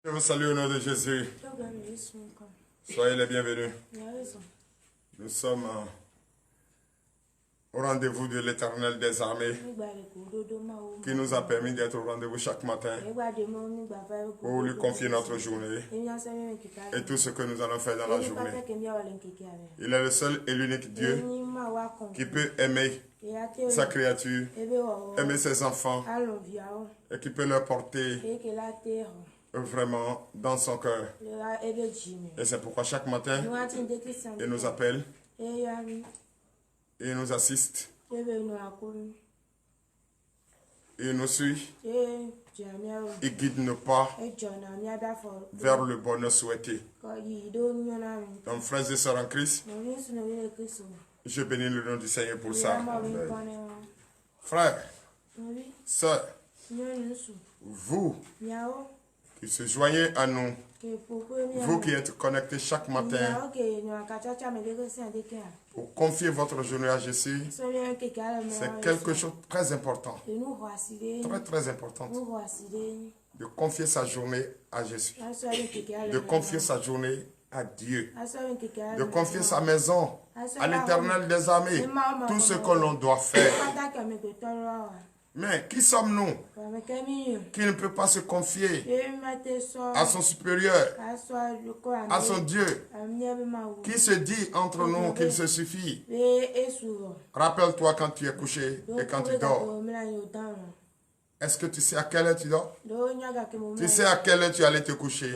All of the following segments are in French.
Je vous salue au nom de Jésus. Soyez les bienvenus. Nous sommes au rendez-vous de l'Éternel des armées qui nous a permis d'être au rendez-vous chaque matin pour lui confier notre journée et tout ce que nous allons faire dans la journée. Il est le seul et l'unique Dieu qui peut aimer sa créature, aimer ses enfants et qui peut leur porter vraiment dans son cœur. Et c'est pourquoi chaque matin, il nous appelle, il nous assiste, il nous suit, il guide nos pas vers le bonheur souhaité. Donc, frères et sœurs en Christ, je bénis le nom du Seigneur pour ça. Frères, sœurs, vous qui se joignez à nous, vous qui êtes connectés chaque matin pour confier votre journée à Jésus, c'est quelque chose de très important, très important, de confier sa journée à Jésus, de confier sa journée à Dieu, de confier sa maison à l'Éternel des armées, tout ce que l'on doit faire. Mais qui sommes-nous qui ne peut pas se confier à son supérieur, à son Dieu, qui se dit entre nous qu'il se suffit? Rappelle-toi quand tu es couché et quand tu dors. Est-ce que tu sais à quelle heure tu dors? Tu sais à quelle heure tu allais te coucher.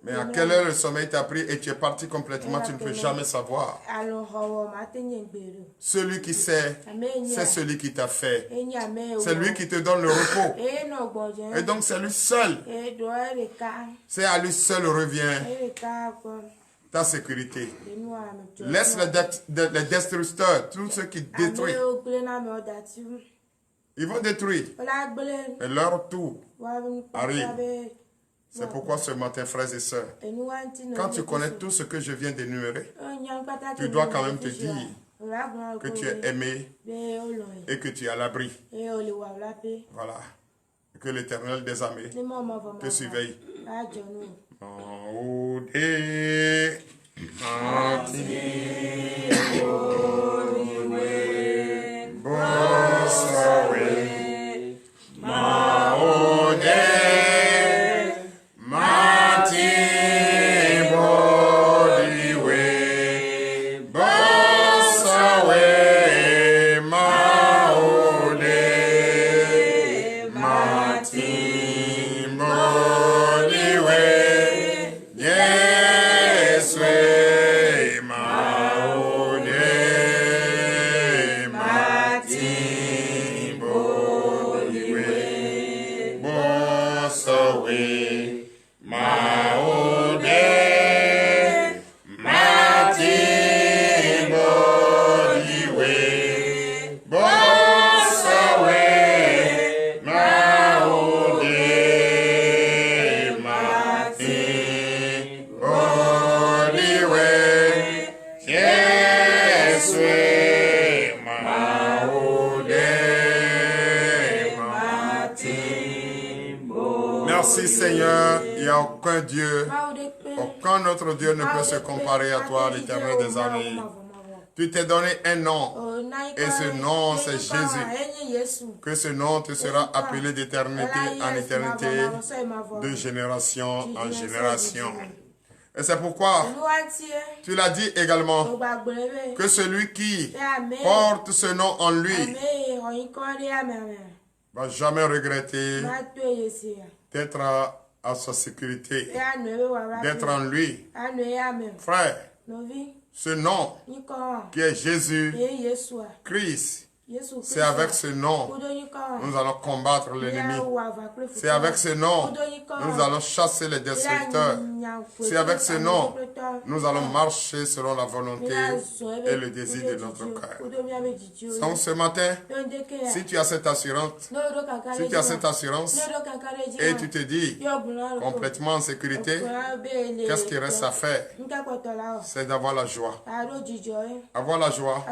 Mais à quelle heure le sommeil t'a pris et tu es parti complètement, tu ne peux jamais savoir. Celui qui sait, c'est celui qui t'a fait. C'est lui qui te donne le repos. Et donc c'est lui seul. C'est à lui seul revient ta sécurité. Laisse les destructeurs, tous ceux qui détruisent. Ils vont détruire. Et leur tour arrive. C'est pourquoi ce matin, frères et sœurs, quand tu connais tout ce que je viens d'énumérer, tu dois quand même te dire que tu es aimé et que tu es à l'abri. Voilà. Et que l'Éternel des armées te surveille. Aucun autre Dieu ne peut se comparer à toi, l'Éternel des armées. Tu t'es donné un nom, et ce nom c'est Jésus. Que ce nom te sera appelé d'éternité en éternité, de génération en génération. Et c'est pourquoi tu l'as dit également que celui qui porte ce nom en lui va jamais regretter d'être à sa sécurité, d'être en lui. Frère, ce nom qui est Jésus Christ, c'est avec ce nom nous allons combattre l'ennemi. C'est avec ce nom nous allons chasser les destructeurs. C'est avec ce nom nous allons marcher selon la volonté et le désir de notre cœur. Donc ce matin, si tu as cette assurance, et tu te dis complètement en sécurité, qu'est-ce qui reste à faire? C'est d'avoir la joie. Avoir la joie,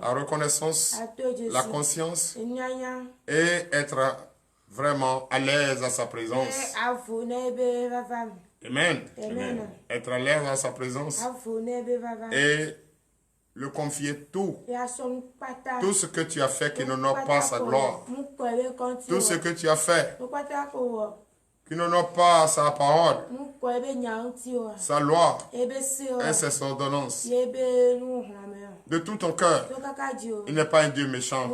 la reconnaissance, la conscience et être vraiment à l'aise à sa présence. Amen. Amen. Être à l'aise à sa présence et le confier tout. Tout ce que tu as fait qui n'honore pas sa gloire. Tout ce que tu as fait qui n'honore pas sa parole, sa loi et ses ordonnances. De tout ton cœur. Il n'est pas un Dieu méchant.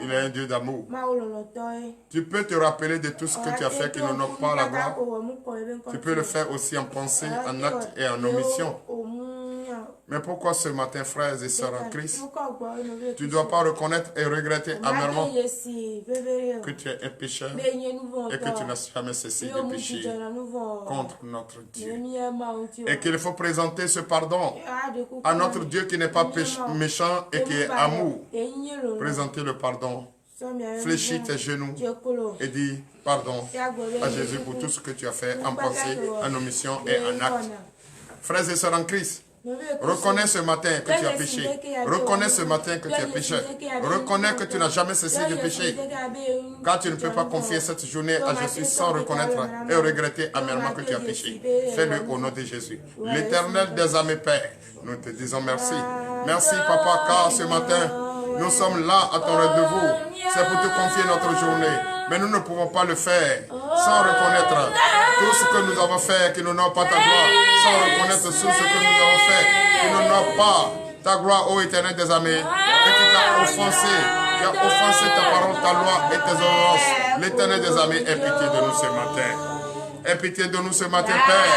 Il est un Dieu d'amour. Tu peux te rappeler de tout ce que tu as fait qui n'honore pas la gloire. Tu peux le faire aussi en pensée, en acte et en omission. Mais pourquoi ce matin, frères et sœurs en Christ, tu ne dois pas reconnaître et regretter amèrement que tu es un pécheur et que tu n'as jamais cessé de pécher contre notre Dieu. Et qu'il faut présenter ce pardon à notre Dieu qui n'est pas méchant et qui est amour. Présentez le pardon. Fléchis tes genoux et dis pardon à Jésus pour tout ce que tu as fait en pensée, en omission et en acte. Frères et sœurs en Christ, reconnais ce matin que tu as péché. Reconnais ce matin que tu es pécheur. Reconnais que tu n'as jamais cessé de pécher. Car tu ne peux pas confier cette journée à Jésus sans reconnaître et regretter amèrement que tu as péché. Fais-le au nom de Jésus. L'Éternel des armées Père, nous te disons merci. Merci Papa, car ce matin, nous sommes là à ton rendez-vous. C'est pour te confier notre journée. Mais nous ne pouvons pas le faire sans reconnaître tout ce que nous avons fait qui n'honore pas ta gloire. Sans reconnaître tout ce que nous avons fait qui n'honore pas ta gloire, ô Éternel des armées, et qui t'a offensé, ta parole, ta loi et tes ordonnances. L'Éternel des armées, aie pitié de nous ce matin. Aie pitié de nous ce matin, Père.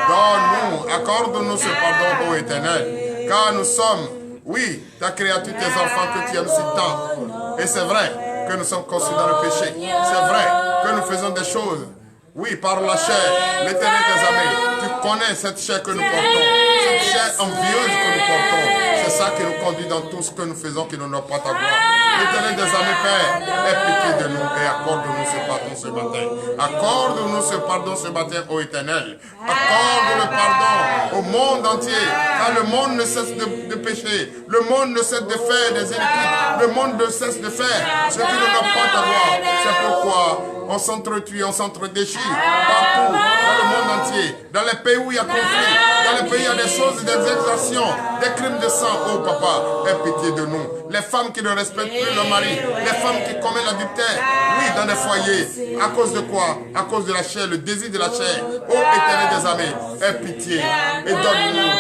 Donne-nous, accorde-nous ce pardon, ô Éternel. Car nous sommes, oui, ta créature, tes enfants que tu aimes si tant. Et c'est vrai que nous sommes conçus dans le péché. C'est vrai que nous faisons des choses, oui, par la chair. L'Éternel des armées, tu connais cette chair que nous portons, cette chair envieuse que nous portons. C'est ça qui nous conduit dans tout ce que nous faisons qui n'honore pas ta gloire. L'Éternel des armées, Père, aie pitié de nous et accorde-nous ce pardon ce matin. Accorde-nous ce pardon ce matin, ô Éternel. Accorde le pardon au monde entier, car le monde ne cesse de pécher. Le monde ne cesse de faire des iniquités. Le monde ne cesse de faire ce qui n'honore pas ta gloire. C'est pourquoi on s'entretue, on s'entredéchire partout, dans le monde entier, dans les pays où il y a conflit, dans les pays où il y a des choses, des exactions, des crimes de sang. Oh papa, aie pitié de nous. Les femmes qui ne respectent plus leur mari, les femmes qui commettent l'adultère, oui, dans des foyers. À cause de quoi? À cause de la chair, le désir de la chair. Oh Éternel des armées, aie pitié et donne-nous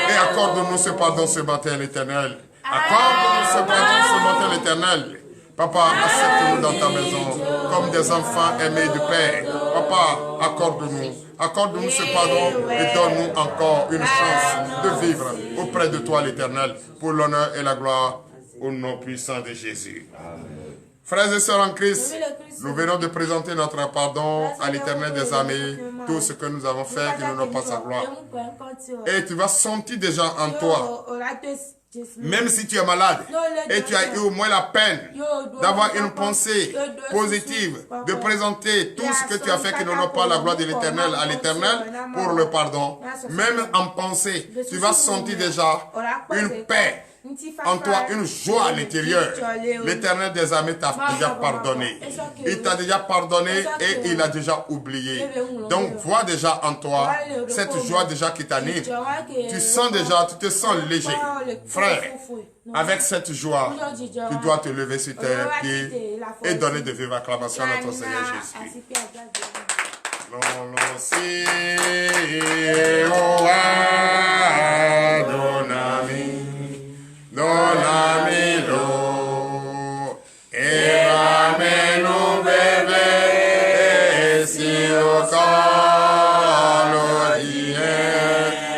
et accorde-nous ce pardon ce matin, l'Éternel. Accorde-nous ce pardon ce matin, l'Éternel. Papa, accepte-nous dans ta maison comme des enfants aimés du Père. Papa, accorde-nous ce pardon et donne-nous encore une chance de vivre auprès de toi, l'Éternel, pour l'honneur et la gloire au nom puissant de Jésus. Amen. Frères et sœurs en Christ, nous venons de présenter notre pardon à l'Éternel des armées, tout ce que nous avons fait qui n'honore pas sa gloire. Et tu vas sentir déjà en toi, même si tu es malade et tu as eu au moins la peine d'avoir une pensée positive, de présenter tout ce que tu as fait qui n'honore pas la gloire de l'Éternel à l'Éternel pour le pardon, même en pensée, tu vas sentir déjà une paix en toi, une joie à l'intérieur. L'Éternel des armées t'a déjà pardonné. Il t'a déjà pardonné et il a déjà oublié. Donc vois déjà en toi cette joie déjà qui t'anime. Tu sens déjà, tu te sens léger. Frère, avec cette joie, tu dois te lever sur tes pieds et donner de vives acclamations à notre Seigneur Jésus.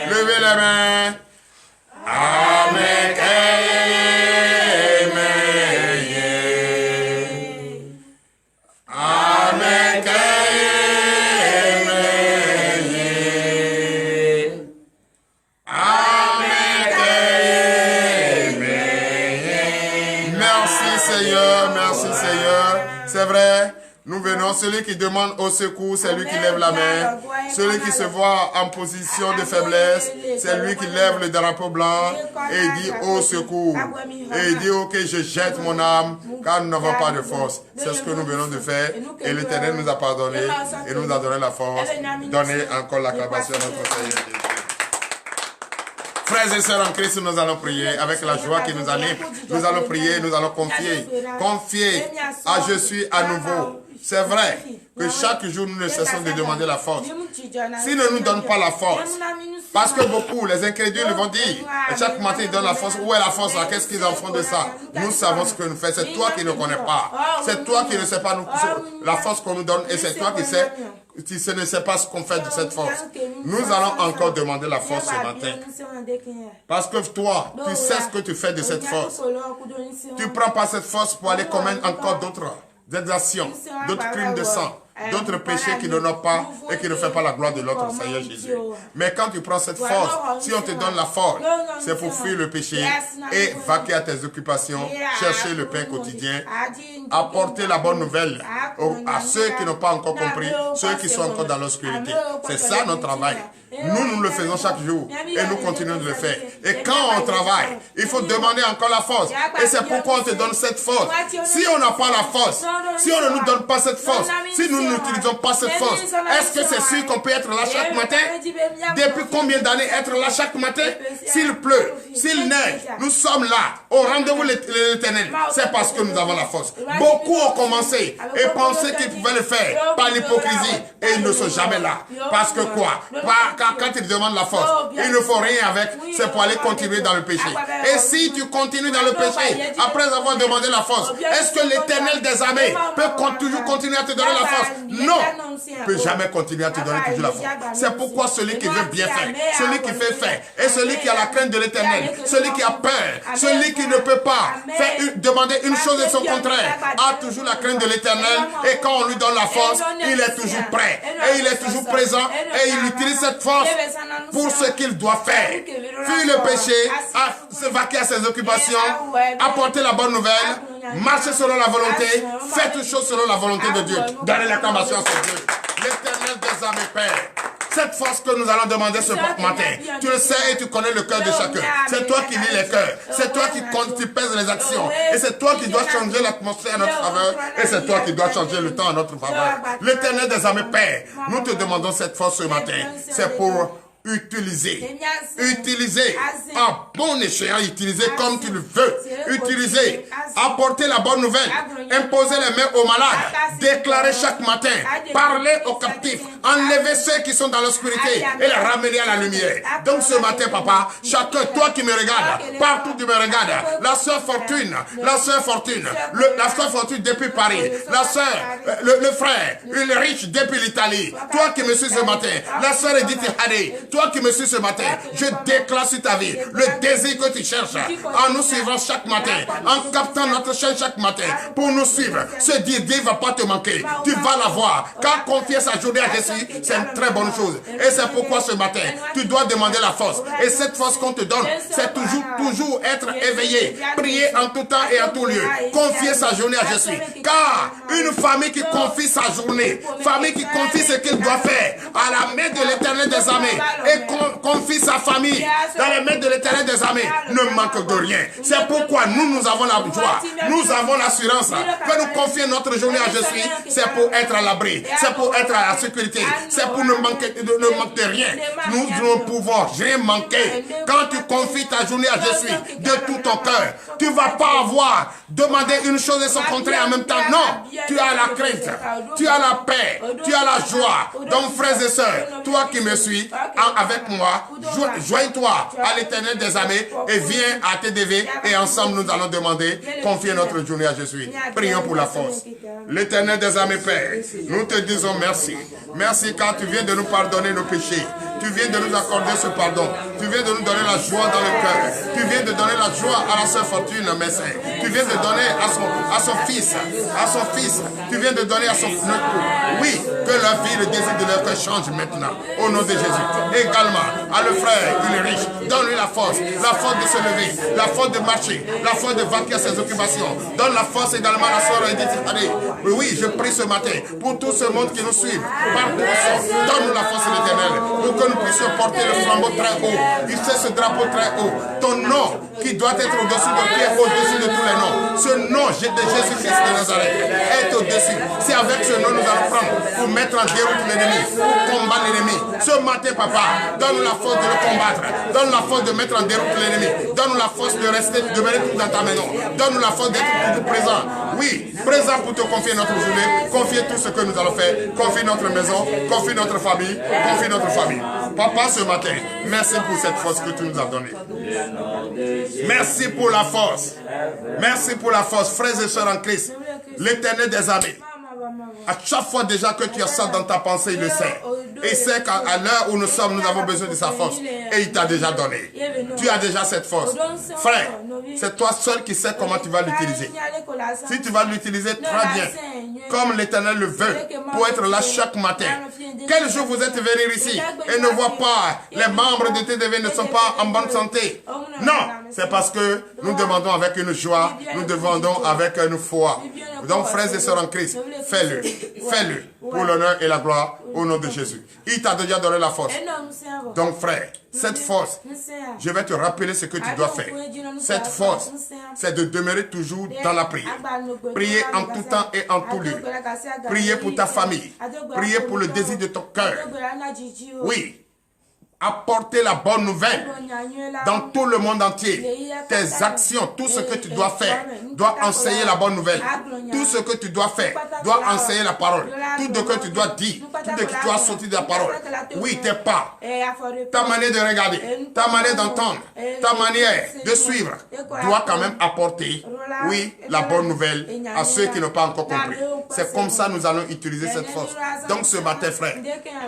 Levez les mains. Amen. Amen. Merci Seigneur. C'est vrai, nous venons celui qui demande au secours, c'est lui qui lève la main. Celui qui se voit en position de faiblesse, c'est lui qui lève le drapeau blanc et dit au secours. Et il dit, ok, je jette mon âme, car nous n'avons pas de force. C'est ce que nous venons de faire. Et l'Éternel nous a pardonné et nous a donné la force. Donnez encore l'acclamation à notre Seigneur Jésus. Frères et sœurs en Christ, nous allons prier avec la joie qui nous anime. Nous allons prier, nous allons confier. Confier à je suis à nouveau. C'est vrai que chaque jour, nous ne cessons de demander la force. S'il ne nous donne pas la force, parce que beaucoup, les incrédules vont dire, chaque matin, ils donnent la force. Où est la force là? Qu'est-ce qu'ils en font de ça? Nous savons ce que nous faisons. C'est toi qui ne connais pas. C'est toi qui ne sais pas la force qu'on nous donne. Et c'est toi qui sais. Tu ne sais pas ce qu'on fait de cette force. Nous allons encore demander la force ce matin. Parce que toi, tu sais ce que tu fais de cette force. Tu ne prends pas cette force pour aller commettre encore d'autres actions, d'autres crimes de sang, d'autres péchés qui n'honorent pas et qui ne font pas la gloire de notre Seigneur Jésus. Mais quand tu prends cette force, si on te donne la force, c'est pour fuir le péché et vaquer à tes occupations, chercher le pain quotidien, apporter la bonne nouvelle à ceux qui n'ont pas encore compris, ceux qui sont encore dans l'obscurité. C'est ça notre travail. Nous le faisons chaque jour et nous continuons de le faire. Et quand on travaille, il faut demander encore la force. Et c'est pourquoi on te donne cette force. Si on n'a pas la force, si on ne nous donne pas cette force, si nous n'utilisons pas cette force, est-ce que c'est sûr qu'on peut être là chaque matin? Depuis combien d'années être là chaque matin? S'il pleut, s'il neige, nous sommes là au rendez-vous de l'Éternel. C'est parce que nous avons la force. Beaucoup ont commencé et pensaient qu'ils pouvaient le faire par l'hypocrisie et ils ne sont jamais là. Parce que quoi? Quand ils demandent la force, il ne faut rien avec, c'est pour aller continuer dans le péché. Et si tu continues dans le péché, après avoir demandé la force, est-ce que l'Éternel des armées peut toujours continuer à te donner la force? Non, il ne peut jamais continuer à te donner toujours la force. C'est pourquoi celui qui veut bien faire, celui qui fait faire, et celui qui a la crainte de l'Éternel, celui qui a peur, celui qui ne peut pas demander une chose et son contraire, a toujours la crainte de l'Éternel, et quand on lui donne la force, il est toujours prêt, et il est toujours présent, et il utilise cette force pour ce qu'il doit faire. Fuir le péché, se vaquer à ses occupations, apporter la bonne nouvelle, marcher selon la volonté, faire toutes choses selon la volonté de Dieu. Donner l'acclamation à son Dieu. L'Éternel des armées, Père. Cette force que nous allons demander ce matin, tu le sais et tu connais le cœur de chacun. C'est toi qui lis les cœurs. C'est toi qui pèses les actions. Et c'est toi qui dois changer l'atmosphère à notre faveur. Et c'est toi qui dois changer le temps à notre faveur. L'Éternel des armées, Père, nous te demandons cette force ce matin. C'est pour utiliser en bon échéant, utiliser comme tu le veux, utiliser, apporter la bonne nouvelle, imposer les mains aux malades, déclarer chaque matin, parler aux captifs, enlever ceux qui sont dans l'obscurité et les ramener à la lumière. Donc ce matin, papa, chacun, toi qui me regardes, partout tu me regardes, la sœur Fortune depuis Paris, la sœur, le frère, le riche depuis l'Italie, toi qui me suis ce matin, la sœur Edith Hadé, toi qui me suis ce matin, je déclare sur ta vie le désir que tu cherches en nous suivant chaque matin, en captant notre chaîne chaque matin pour nous suivre. Ce désir ne va pas te manquer. Tu vas l'avoir. Car confier sa journée à Jésus, c'est une très bonne chose. Et c'est pourquoi ce matin, tu dois demander la force. Et cette force qu'on te donne, c'est toujours être éveillé, prier en tout temps et en tout lieu. Confier sa journée à Jésus. Car une famille qui confie sa journée, famille qui confie ce qu'il doit faire à la main de l'Éternel des armées et confie sa famille dans les mains de l'Éternel des armées, ne manque de rien. C'est pourquoi nous avons la joie, nous avons l'assurance que nous confions notre journée à Jésus. C'est pour être à l'abri, c'est pour être à la sécurité, c'est pour ne manquer de rien. Nous ne pouvons rien manquer. Quand tu confies ta journée à Jésus de tout ton cœur, tu ne vas pas avoir demandé une chose et son contraire en même temps. Non, tu as la crainte, tu as la paix, tu as la joie. Donc frères et sœurs, toi qui me suis avec moi, joins-toi à l'Éternel des armées et viens à TDV et ensemble nous allons demander, confier notre journée à Jésus. Prions pour la force. L'Éternel des armées, Père, nous te disons merci. Merci car tu viens de nous pardonner nos péchés. Tu viens de nous accorder ce pardon. Tu viens de nous donner la joie dans le cœur. Tu viens de donner la joie à la sœur Fortune, médecin. Tu viens de donner à son fils. Tu viens de donner à son époux. Oui, que leur vie, le désir de leur cœur change maintenant. Au nom de Jésus. Également, à le frère, il est riche. Donne-lui la force de se lever, la force de marcher, la force de vaquer à ses occupations. Donne la force également à la soeur Edith. Oui, je prie ce matin pour tout ce monde qui nous suit. Partout où sont, donne-nous la force de l'Éternel pour que nous puissions porter le flambeau très haut. Il fait ce drapeau très haut. Ton nom qui doit être au-dessus de pied, au-dessus de tous les noms. Ce nom de Jésus-Christ de Nazareth est au-dessus. C'est avec ce nom nous allons prendre pour mettre en déroute l'ennemi, pour combattre l'ennemi. Ce matin, papa, donne-nous la force de le combattre. Donne-nous la force de mettre en déroute l'ennemi. Donne-nous la force de rester, de demeurer tout dans ta maison. Donne-nous la force d'être tout présent. Oui, présent pour te confier notre journée, confier tout ce que nous allons faire, confier notre maison, confier notre famille, confier notre famille. Papa, ce matin, merci pour cette force que tu nous as donnée. Merci pour la force. Merci pour la force, frères et sœurs en Christ. L'Éternel des armées. À chaque fois déjà que tu as ça dans ta pensée, il le sait. Et il sait qu'à l'heure où nous sommes, nous avons besoin de sa force. Et il t'a déjà donné. Tu as déjà cette force. Frère, c'est toi seul qui sais comment tu vas l'utiliser. Si tu vas l'utiliser très bien, comme l'Éternel le veut, pour être là chaque matin. Quel jour vous êtes venus ici et ne voient pas les membres de TDV ne sont pas en bonne santé? Non, c'est parce que nous demandons avec une joie, nous demandons avec une foi. Donc, frères et sœurs en Christ, fais-le. Fais-le pour l'honneur et la gloire au nom de Jésus. Il t'a déjà donné la force. Donc, frère, cette force, je vais te rappeler ce que tu dois faire. Cette force, c'est de demeurer toujours dans la prière. Prier en tout temps et en tout lieu. Prier pour ta famille. Prier pour le désir de ton cœur. Oui. Apporter la bonne nouvelle dans tout le monde entier. Tes actions, tout ce que tu dois faire, doit enseigner la bonne nouvelle. Tout ce que tu dois faire, doit enseigner la parole. Tout ce que tu dois dire, tout ce que tu dois sortir de la parole. Oui, tes pas, ta manière de regarder, ta manière d'entendre, ta manière de suivre, doit quand même apporter, oui, la bonne nouvelle à ceux qui n'ont pas encore compris. C'est comme ça que nous allons utiliser cette force. Donc ce matin, frère,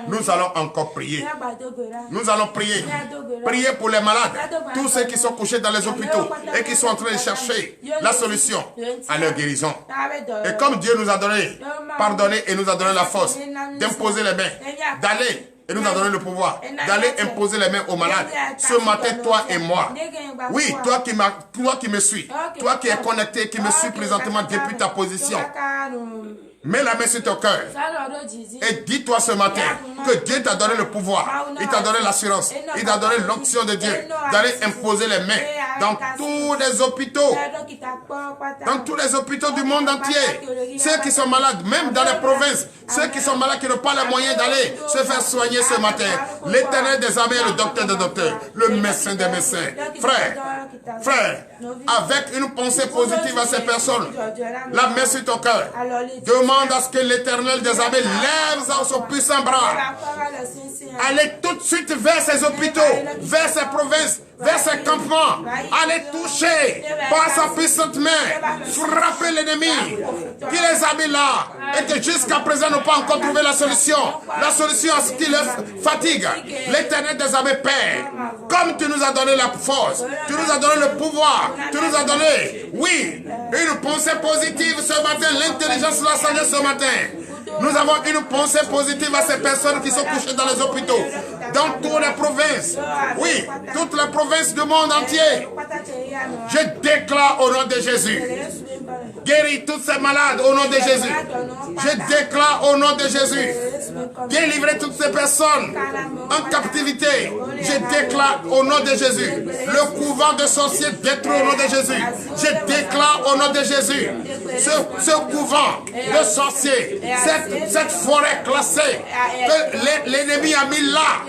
nous allons encore prier. Nous allons prier. Prier pour les malades. Tous ceux qui sont couchés dans les hôpitaux et qui sont en train de chercher la solution à leur guérison. Et comme Dieu nous a donné, pardonné et nous a donné la force d'imposer les mains, d'aller et nous a donné le pouvoir d'aller imposer les mains aux malades. Ce matin, toi et moi, oui, toi qui me suis, toi qui es connecté, qui me suis présentement depuis ta position, mets la main sur ton cœur et dis-toi ce matin que Dieu t'a donné le pouvoir, il t'a donné l'assurance, il t'a donné l'onction de Dieu d'aller imposer les mains dans tous les hôpitaux, du monde entier. Ceux qui sont malades, même dans les provinces, ceux qui sont malades, qui n'ont pas les moyens d'aller se faire soigner ce matin. L'Éternel des armées, le docteur des docteurs, le médecin des médecins. Frère, avec une pensée positive à ces personnes, la main sur ton cœur, demande à ce que l'Éternel des armées lève son puissant bras. Allez tout de suite vers ces hôpitaux, vers ces provinces, vers ces campements. Allez toucher par sa puissante main, frapper l'ennemi qui les a mis là et que jusqu'à présent n'ont pas encore trouvé la solution. La solution à ce qui les fatigue. L'Éternel des armées, Père, comme tu nous as donné la force, tu nous as donné le pouvoir, tu nous as donné, oui, une pensée positive ce matin, l'intelligence de la sagesse ce matin. Nous avons une pensée positive à ces personnes qui sont couchées dans les hôpitaux, dans toutes les provinces. Oui, toutes les provinces du monde entier. Je déclare au nom de Jésus. Guéris tous ces malades au nom de Jésus. Je déclare au nom de Jésus. Délivrez toutes ces personnes en captivité. Je déclare au nom de Jésus. Le couvent de sorciers détruit au nom de Jésus. Je déclare au nom de Jésus. Ce couvent de sorciers, cette forêt classée que l'ennemi a mis là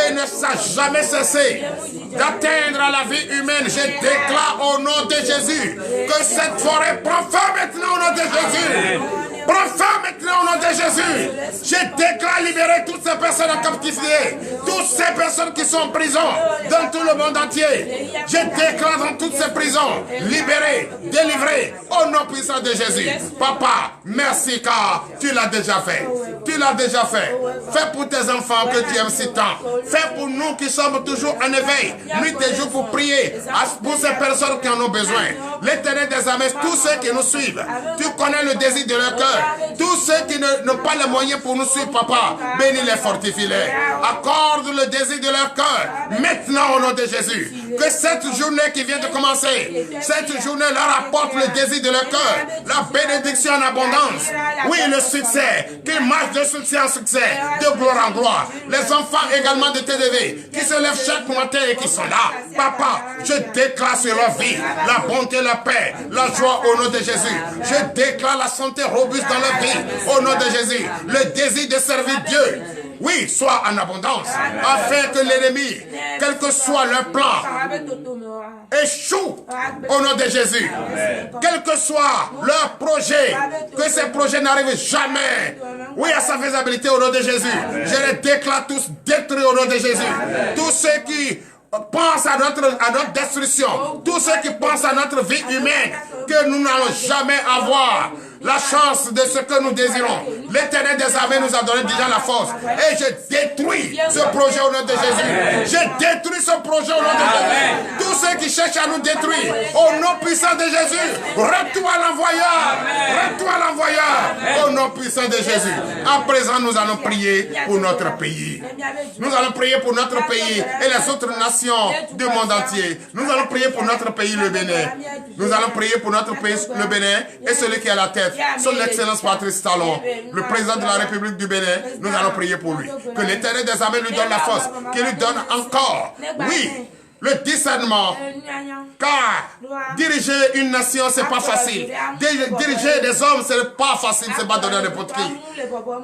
et ne s'est jamais cessé d'atteindre à la vie humaine. Je déclare au nom de Jésus que cette forêt prend fin maintenant au nom de Jésus. Prends fin maintenant au nom de Jésus. Je déclare libérer toutes ces personnes en captivité, toutes ces personnes qui sont en prison dans tout le monde entier. Je déclare dans toutes ces prisons, libérées, délivrées au nom puissant de Jésus. Papa, merci car tu l'as déjà fait. Tu l'as déjà fait. Fais pour tes enfants que tu aimes si tant. Fais pour nous qui sommes toujours en éveil, nuit et jour pour prier pour ces personnes qui en ont besoin. L'Éternel des armées, tous ceux qui nous suivent, tu connais le désir de leur cœur. Tous ceux qui n'ont pas les moyens pour nous suivre, papa, bénis-les, fortifie-les. Accorde le désir de leur cœur. Maintenant, au nom de Jésus, que cette journée qui vient de commencer, cette journée leur apporte le désir de leur cœur, la bénédiction en abondance. Oui, le succès, qu'ils marchent de succès en succès, de gloire en gloire. Les enfants également de TDV, qui se lèvent chaque matin et qui sont là. Papa, je déclare sur leur vie la bonté, la paix, la joie au nom de Jésus. Je déclare la santé robuste dans leur vie au nom de Jésus. Le désir de servir Dieu, oui, soit en abondance, afin que l'ennemi, quel que soit leur plan, échoue au nom de Jésus. Quel que soit leur projet, que ces projets n'arrivent jamais, oui, à sa faisabilité au nom de Jésus. Je les déclare tous détruits au nom de Jésus. Tous ceux qui pensent à notre destruction, tous ceux qui pensent à notre vie humaine, que nous n'allons jamais avoir la chance de ce que nous désirons. L'Éternel des armées nous a donné déjà la force. Et je détruis ce projet au nom de Jésus. Je détruis ce projet au nom de Jésus. Tous ceux qui cherchent à nous détruire, au nom puissant de Jésus, rends-toi l'envoyeur. Rends-toi l'envoyeur. Au nom puissant de Jésus. À présent, nous allons prier pour notre pays. Nous allons prier pour notre pays et les autres nations du monde entier. Nous allons prier pour notre pays, le Bénin. Nous allons prier pour notre pays, le Bénin, et celui qui est à la tête, son Excellence Patrice Talon, le président de la République du Bénin. Nous allons prier pour lui. Que l'Éternel des armées lui donne la force, qu'il lui donne encore, oui, le discernement, car diriger une nation, c'est pas facile. Diriger des hommes, c'est pas facile, c'est pas donner n'importe qui.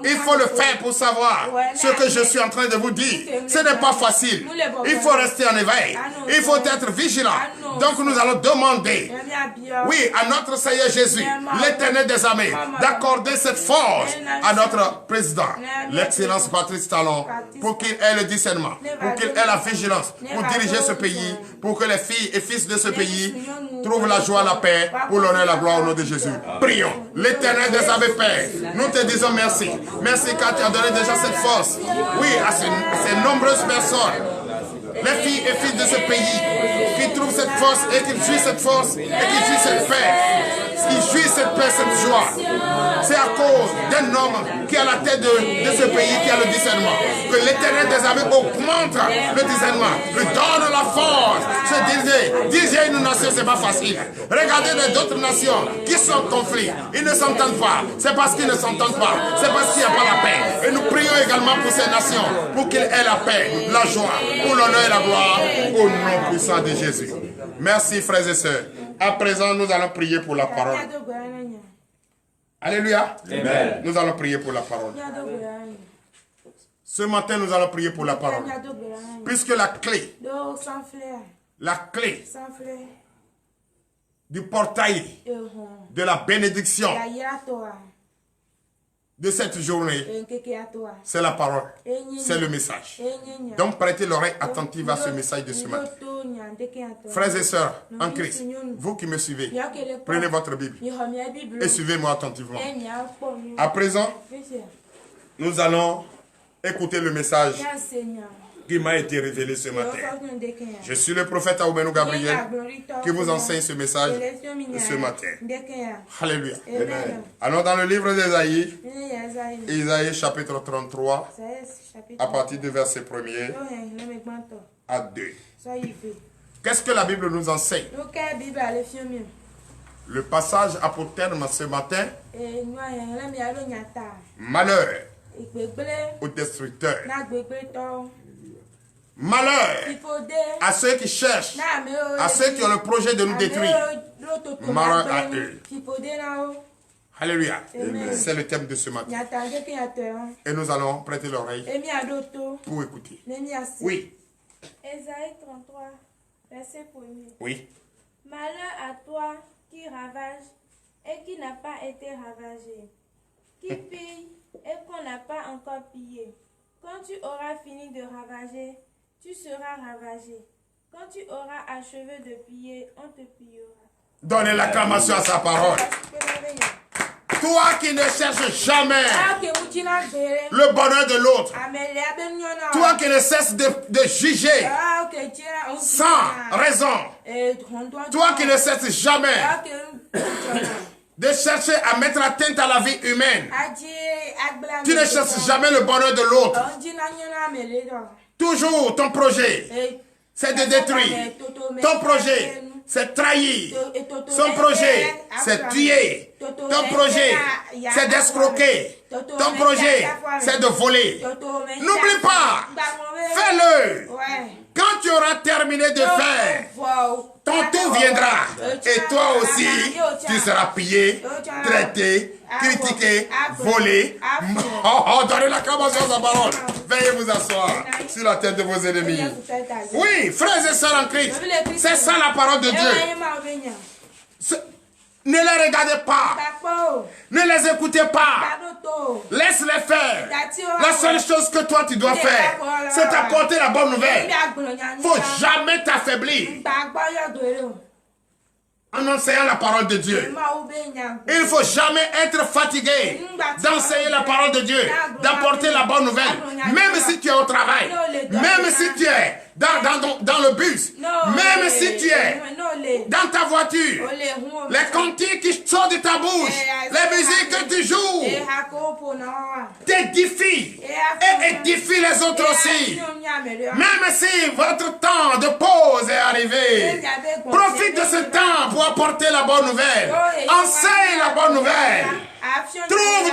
Il faut le faire pour savoir ce que je suis en train de vous dire. Ce n'est pas facile. Il faut rester en éveil. Il faut être vigilant. Donc nous allons demander, oui, à notre Seigneur Jésus, l'Éternel des armées, d'accorder cette force à notre président, l'Excellence Patrice Talon, pour qu'il ait le discernement, pour qu'il ait la vigilance, pour diriger ce pays, pour que les filles et fils de ce pays trouvent la joie, la paix, pour l'honneur et la gloire au nom de Jésus. Prions. L'Éternel des armées, Père, nous te disons merci. Merci car tu as donné déjà cette force, oui, à ces nombreuses personnes, les filles et fils de ce pays, qui trouvent cette force et qui jouissent cette force et qui jouissent cette paix. Qui jouissent cette paix, cette joie. C'est à cause d'un homme qui est à la tête de ce pays, qui a le discernement. Que l'Éternel des armées augmente le discernement, lui donne la force. Je disais une nation, c'est pas facile. Regardez les autres nations qui sont en conflit. Ils ne s'entendent pas. C'est parce qu'ils ne s'entendent pas. C'est parce qu'il n'y a pas la paix. Et nous prions également pour ces nations, pour qu'ils aient la paix, la joie, pour l'honneur et la gloire, au nom puissant de Jésus. Merci, frères et sœurs. À présent, nous allons prier pour la parole. Alléluia. Amen. Nous allons prier pour la parole. Ce matin, nous allons prier pour la parole. Puisque la clé du portail de la bénédiction de cette journée, c'est la parole, c'est le message. Donc prêtez l'oreille attentive à ce message de ce matin. Frères et sœurs en Christ, vous qui me suivez, prenez votre Bible et suivez-moi attentivement. À présent, nous allons écouter le message qui m'a été révélé ce matin. Je suis le prophète Aoubenou Gabriel qui vous enseigne ce message ce matin. Alléluia. Amen. Allons dans le livre d'Ésaïe, Ésaïe chapitre 33, à partir du verset 1er à 2. Qu'est-ce que la Bible nous enseigne? Le passage a pour terme ce matin: malheur aux destructeurs. Malheur à ceux qui cherchent, à ceux qui ont le projet de nous détruire. Malheur à eux. Alléluia. C'est le thème de ce matin. Et nous allons prêter l'oreille pour écouter. Oui. Ésaïe 33, verset 1er. Oui. Malheur à toi qui ravage et qui n'a pas été ravagé, qui pille et qu'on n'a pas encore pillé. Quand tu auras fini de ravager, tu seras ravagé. Quand tu auras achevé de piller, on te pillera. Donnez l'acclamation à sa parole. Toi qui ne cherches jamais le bonheur de l'autre. Toi qui ne cesses de juger sans raison. Toi qui ne cesses jamais de chercher à mettre atteinte à la vie humaine. Tu ne cherches jamais le bonheur de l'autre. Toujours ton projet, c'est de détruire. Ton projet, c'est trahir. Son projet, c'est tuer. Ton projet, c'est d'escroquer. Ton projet, c'est de voler. N'oublie pas, fais-le. Quand tu auras terminé de faire, ton tour viendra. Et toi aussi, tu seras pillé, traité, critiqué, volé. Donnez l'acclamation à sa parole. Veuillez vous asseoir sur la tête de vos ennemis. Oui, frères et sœurs en Christ, c'est ça la parole de Dieu. Ne les regardez pas. Ne les écoutez pas. Laisse-les faire. La seule chose que toi tu dois faire, c'est apporter la bonne nouvelle. Il ne faut jamais t'affaiblir en enseignant la parole de Dieu. Il ne faut jamais être fatigué d'enseigner la parole de Dieu, d'apporter la bonne nouvelle. Même si tu es au travail, même si tu es dans le bus, même si tu es dans ta voiture, les cantiques qui sortent de ta bouche, les musiques que tu joues, t'édifient et édifient les autres aussi. Même si votre temps de pause est arrivé, profite de ce temps pour apporter la bonne nouvelle. Enseigne la bonne nouvelle. Trouve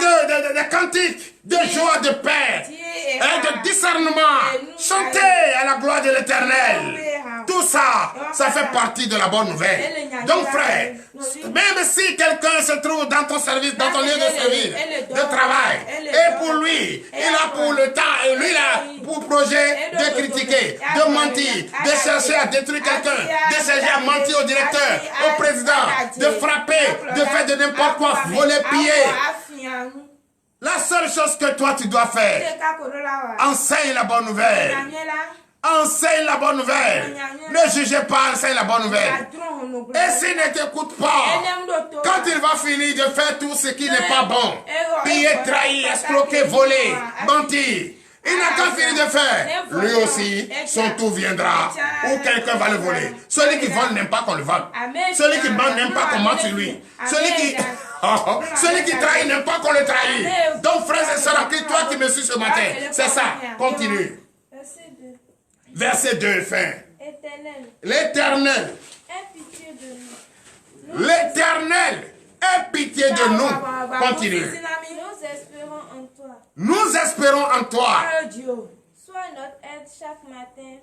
des cantiques de joie, de paix et de discernement. Chantez à la gloire de l'Éternel. Tout ça, ça fait partie de la bonne nouvelle. Donc frère, même si quelqu'un se trouve dans ton service, dans ton lieu de service, de travail, et pour lui, il a pour le temps, et lui il a pour projet de critiquer, de mentir, de chercher à détruire quelqu'un, de chercher à mentir au directeur, au président, de frapper, de faire de n'importe quoi, voler, piller. La seule chose que toi tu dois faire, enseigne la bonne nouvelle. Enseigne la bonne nouvelle. Ne jugez pas, enseigne la bonne nouvelle. Et s'il ne t'écoute pas, quand il va finir de faire tout ce qui n'est pas bon, piller, trahir, escroquer, voler, mentir, il n'a qu'à finir de faire. Lui aussi, son tour viendra où quelqu'un va le voler. Celui qui vole n'aime pas qu'on le vole. Celui qui ment n'aime pas qu'on mente sur lui. Celui qui trahit n'aime pas qu'on le trahit. Donc frères et sœurs, toi qui me suis ce matin, c'est ça. Continue. Verset 2, fin. L'Éternel. L'Éternel ait pitié de nous. Continue. Nous espérons en toi. Nous espérons en toi. Sois notre aide chaque matin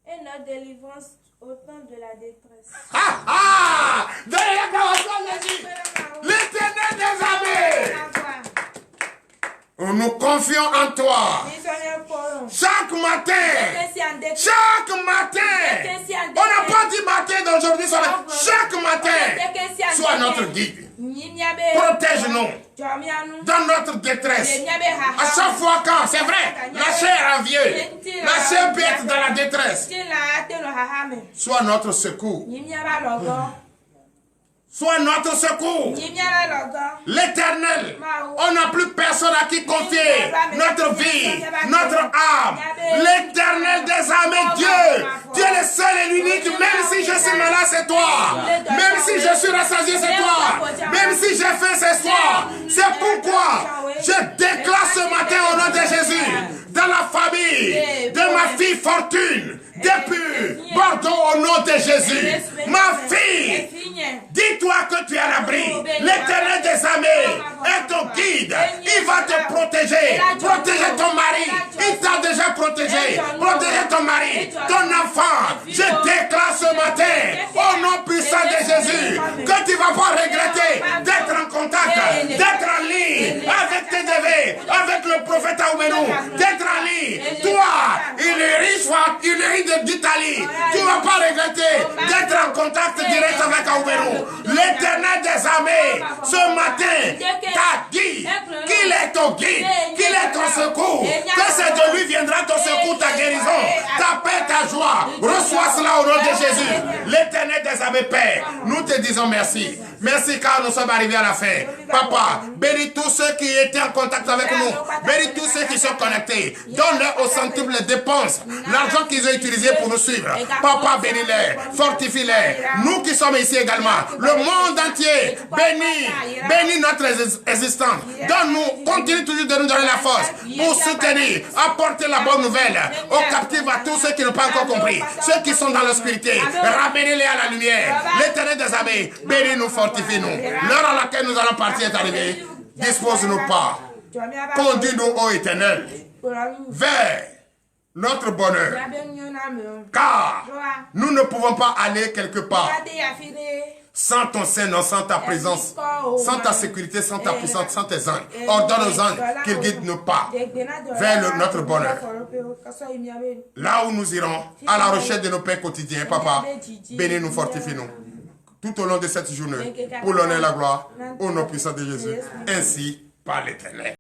et notre délivrance au temps de la détresse. L'Éternel des armées. Nous confions en toi. Chaque matin. Chaque matin. On n'a pas dit matin d'aujourd'hui. Chaque matin. Sois notre guide. Protège-nous dans notre détresse. À chaque fois quand, c'est vrai, la chair envieux, la chair peut être dans la détresse. Sois notre secours. Sois notre secours. L'Éternel, on n'a plus personne à qui confier notre vie, notre âme. L'Éternel des armées, Dieu. Tu es le seul et l'unique. Même si je suis malade, c'est toi. Même si je suis rassasié, c'est toi. Même si j'ai fait, c'est toi. C'est pourquoi je déclare ce matin au nom de Jésus, dans la famille de ma fille Fortune, depuis Bordeaux, au nom de Jésus. Ma fille, dis-toi que tu es à l'abri. L'Éternel des armées est ton guide. Il va te protéger. Protéger ton mari. Il t'a déjà protégé. Protéger ton mari, ton enfant. Je déclare ce matin, au nom puissant de Jésus, que tu ne vas pas regretter d'être en contact, d'être en ligne avec tes dévés, avec le prophète Aoumenou, d'être en ligne. Toi, il est riche d'Italie. Tu ne vas pas regretter d'être en contact direct avec Aoumenou. L'Éternel des armées, ce matin, t'a dit qu'il est ton guide, qu'il est ton secours, que c'est de lui viendra ton secours, ta guérison, ta paix, ta joie. Reçois cela au nom de Jésus. L'Éternel des avais Père. Nous te disons merci. Merci car nous sommes arrivés à la fin. Papa, bénis tous ceux qui étaient en contact avec nous. Bénis tous ceux qui sont connectés. Donne-leur au centuple les dépenses. L'argent qu'ils ont utilisé pour nous suivre. Papa, bénis-les. Fortifie-les. Nous qui sommes ici également. Le monde entier. Bénis notre existence. Donne-nous, continue toujours de nous donner la force pour soutenir, apporter la bonne nouvelle aux captifs, à tous ceux qui n'ont pas encore compris, ceux qui sont dans l'obscurité. Ramenez-les à la lumière. L'Éternel des armées, bénis-nous, fortifie-nous. L'heure à laquelle nous allons partir est arrivée. Dispose-nous pas. Conduis-nous, ô Éternel, vers notre bonheur. Car nous ne pouvons pas aller quelque part sans ton Seigneur, sans ta présence, sans ta sécurité, sans ta puissance, sans tes anges. Ordonne aux anges qu'ils guident nos pas vers notre bonheur. Là où nous irons, à la recherche de nos pains quotidiens, Papa, bénis-nous, fortifie-nous. Tout au long de cette journée, pour l'honneur et la gloire, au nom puissant de Jésus, ainsi par l'Éternel.